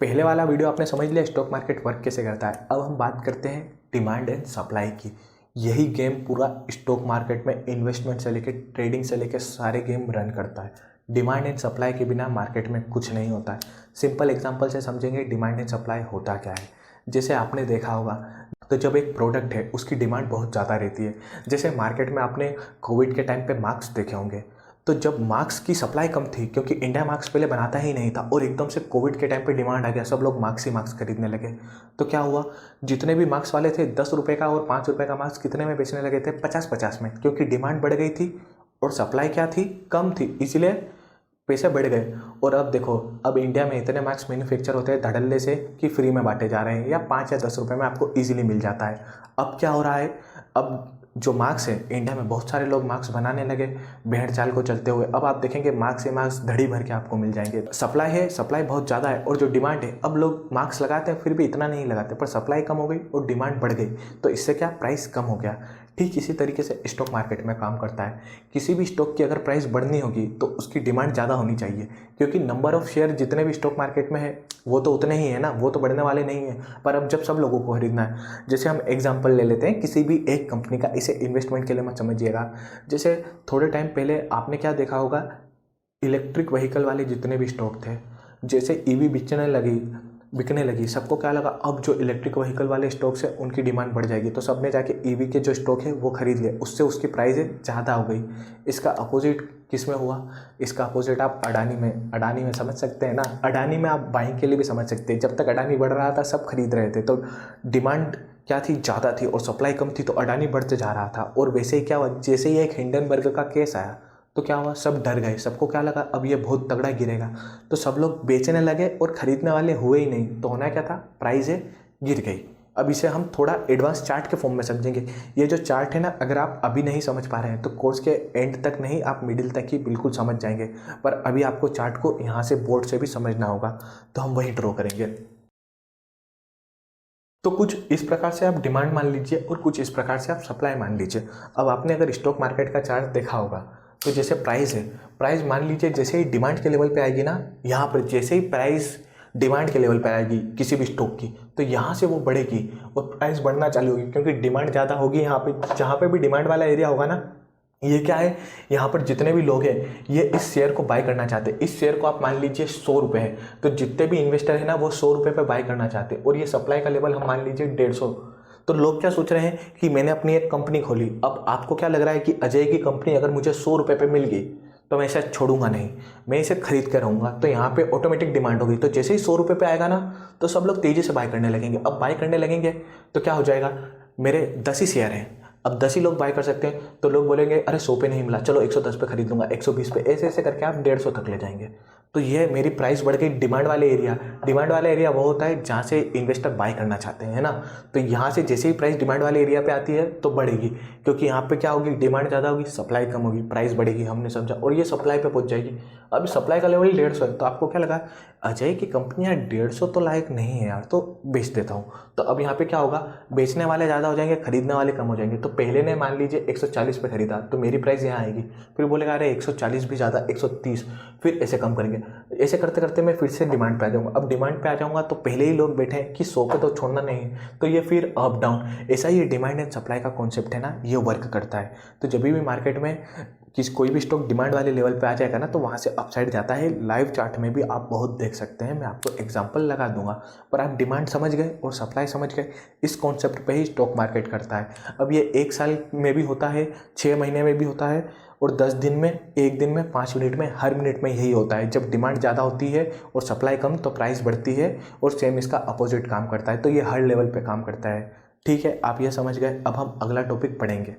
पहले वाला वीडियो आपने समझ लिया स्टॉक मार्केट वर्क कैसे करता है। अब हम बात करते हैं डिमांड एंड सप्लाई की। यही गेम पूरा स्टॉक मार्केट में इन्वेस्टमेंट से लेकर ट्रेडिंग से लेकर सारे गेम रन करता है। डिमांड एंड सप्लाई के बिना मार्केट में कुछ नहीं होता है। सिंपल एग्जांपल से समझेंगे डिमांड एंड सप्लाई होता क्या है। जैसे आपने देखा होगा तो जब एक प्रोडक्ट है उसकी डिमांड बहुत ज़्यादा रहती है। जैसे मार्केट में आपने कोविड के टाइम पे मास्क देखे होंगे, तो जब मास्क की सप्लाई कम थी क्योंकि इंडिया मास्क पहले बनाता ही नहीं था और एकदम से कोविड के टाइम पे डिमांड आ गया, सब लोग मास्क ही मास्क खरीदने लगे। तो क्या हुआ, जितने भी मास्क वाले थे 10 रुपये का और 5 रुपये का मास्क कितने में बेचने लगे थे, 50-50 में, क्योंकि डिमांड बढ़ गई थी और सप्लाई क्या थी, कम थी, इसलिए पैसे बढ़ गए। और अब देखो, अब इंडिया में इतने मास्क मैन्युफैक्चर होते हैं धड़ल्ले से कि फ्री में बांटे जा रहे हैं या 5 या 10 रुपये में आपको ईजिली मिल जाता है। अब क्या हो रहा है, अब जो मास्क है इंडिया में बहुत सारे लोग मास्क बनाने लगे भेड़ चाल को चलते हुए। अब आप देखेंगे मास्क से मास्क धड़ी भर के आपको मिल जाएंगे। सप्लाई है, सप्लाई बहुत ज़्यादा है, और जो डिमांड है, अब लोग मास्क लगाते हैं फिर भी इतना नहीं लगाते, पर सप्लाई कम हो गई और डिमांड बढ़ गई, तो इससे क्या, प्राइस कम हो गया। ठीक इसी तरीके से स्टॉक मार्केट में काम करता है। किसी भी स्टॉक की अगर प्राइस बढ़नी होगी तो उसकी डिमांड ज़्यादा होनी चाहिए, क्योंकि नंबर ऑफ शेयर जितने भी स्टॉक मार्केट में है वो तो उतने ही है ना, वो तो बढ़ने वाले नहीं है। पर अब जब सब लोगों को खरीदना है, जैसे हम एग्जांपल ले लेते हैं किसी भी एक कंपनी का, इसे इन्वेस्टमेंट के लिए मत समझिएगा। जैसे थोड़े टाइम पहले आपने क्या देखा होगा, इलेक्ट्रिक व्हीकल वाले जितने भी स्टॉक थे, जैसे ईवी बिकने लगी, सबको क्या लगा अब जो इलेक्ट्रिक व्हीकल वाले स्टॉक्स है उनकी डिमांड बढ़ जाएगी, तो सबने जाके ईवी के जो स्टॉक है वो खरीद लिए, उससे उसकी प्राइस ज़्यादा हो गई। इसका अपोजिट किस में हुआ, इसका अपोजिट आप अडानी में समझ सकते हैं ना। अडानी में आप बाइंग के लिए भी समझ सकते हैं, जब तक अडानी बढ़ रहा था सब खरीद रहे थे, तो डिमांड क्या थी, ज़्यादा थी, और सप्लाई कम थी, तो अडानी बढ़ते जा रहा था। और वैसे ही क्या हुआ, जैसे ही एक हिंडनबर्ग का केस आया तो क्या हुआ, सब डर गए, सबको क्या लगा अब ये बहुत तगड़ा गिरेगा, तो सब लोग बेचने लगे और खरीदने वाले हुए ही नहीं। तो होना क्या था, प्राइस गिर गई। अब इसे हम थोड़ा एडवांस चार्ट के फॉर्म में समझेंगे। ये जो चार्ट है ना, अगर आप अभी नहीं समझ पा रहे हैं तो कोर्स के एंड तक नहीं, आप मिडिल तक ही बिल्कुल समझ जाएंगे, पर अभी आपको चार्ट को यहाँ से बोर्ड से भी समझना होगा, तो हम वही ड्रॉ करेंगे। तो कुछ इस प्रकार से आप डिमांड मान लीजिए और कुछ इस प्रकार से आप सप्लाई मान लीजिए। अब आपने अगर स्टॉक मार्केट का चार्ट देखा होगा, तो जैसे प्राइस है, प्राइस मान लीजिए जैसे ही डिमांड के लेवल पे आएगी ना, यहाँ पर जैसे ही प्राइस डिमांड के लेवल पे आएगी किसी भी स्टॉक की, तो यहाँ से वो बढ़ेगी और प्राइस बढ़ना चालू होगी, क्योंकि डिमांड ज़्यादा होगी। यहाँ पे जहाँ पे भी डिमांड वाला एरिया होगा ना, ये क्या है, यहाँ पर जितने भी लोग हैं ये इस शेयर को बाय करना चाहते हैं। इस शेयर को आप मान लीजिए 100 रुपये है, तो जितने भी इन्वेस्टर है ना वो 100 रुपये पे बाय करना चाहते हैं, और ये सप्लाई का लेवल हम मान लीजिए 150। तो लोग क्या सोच रहे हैं कि मैंने अपनी एक कंपनी खोली, अब आपको क्या लग रहा है कि अजय की कंपनी अगर मुझे 100 रुपये पे मिल गई तो मैं इसे छोड़ूंगा नहीं, मैं इसे खरीद कर रहूँगा। तो यहाँ पे ऑटोमेटिक डिमांड होगी, तो जैसे ही 100 रुपये पे आएगा ना, तो सब लोग तेज़ी से बाय करने लगेंगे। अब बाय करने लगेंगे तो क्या हो जाएगा, मेरे 10 ही शेयर हैं, अब 10 ही लोग बाय कर सकते हैं, तो लोग बोलेंगे अरे 100 पे नहीं मिला, चलो 110 पे खरीद लूँगा, 120 पे, ऐसे ऐसे करके आप 150 तक ले जाएंगे। तो ये मेरी प्राइस बढ़ गई डिमांड वाले एरिया। डिमांड वाला एरिया वो होता है जहाँ से इन्वेस्टर बाय करना चाहते हैं, है ना। तो यहाँ से जैसे ही प्राइस डिमांड वाले एरिया पे आती है तो बढ़ेगी, क्योंकि यहाँ पे क्या होगी, डिमांड ज़्यादा होगी, सप्लाई कम होगी, प्राइस बढ़ेगी, हमने समझा, और ये सप्लाई पे पहुँच जाएगी। अब सप्लाई का लेवल 150 है, तो आपको क्या लगा, अजय की कंपनी यार 150 तो लायक नहीं है यार, तो बेच देता हूँ। तो अब यहाँ पे क्या होगा, बेचने वाले ज़्यादा हो जाएंगे, खरीदने वाले कम हो जाएंगे। तो पहले ने मान लीजिए 140 पे खरीदा, तो मेरी प्राइस यहाँ आएगी, फिर बोलेगा अरे 140 भी ज़्यादा, 130, फिर ऐसे कम करेंगे। ऐसे करते करते मैं फिर से डिमांड पे आ जाऊँगा। अब डिमांड पे आ जाऊँगा तो पहले ही लोग बैठे हैं कि 100 पे तो छोड़ना नहीं है, तो ये फिर अप डाउन, ऐसा ही डिमांड एंड सप्लाई का कॉन्सेप्ट है ना, ये वर्क करता है। तो जब भी मार्केट में कोई भी स्टॉक डिमांड वाले लेवल पे आ जाएगा ना, तो वहाँ से अपसाइड जाता है। लाइव चार्ट में भी आप बहुत देख सकते हैं, मैं आपको एग्जांपल लगा दूंगा, पर आप डिमांड समझ गए और सप्लाई समझ गए, इस कॉन्सेप्ट पे ही स्टॉक मार्केट करता है। अब ये 1 साल में भी होता है, 6 महीने में भी होता है, और 10 दिन में, 1 दिन में, 5 मिनट में, हर मिनट में यही होता है। जब डिमांड ज़्यादा होती है और सप्लाई कम तो प्राइस बढ़ती है, और सेम इसका अपोजिट काम करता है। तो ये हर लेवल पे काम करता है। ठीक है, आप ये समझ गए। अब हम अगला टॉपिक पढ़ेंगे।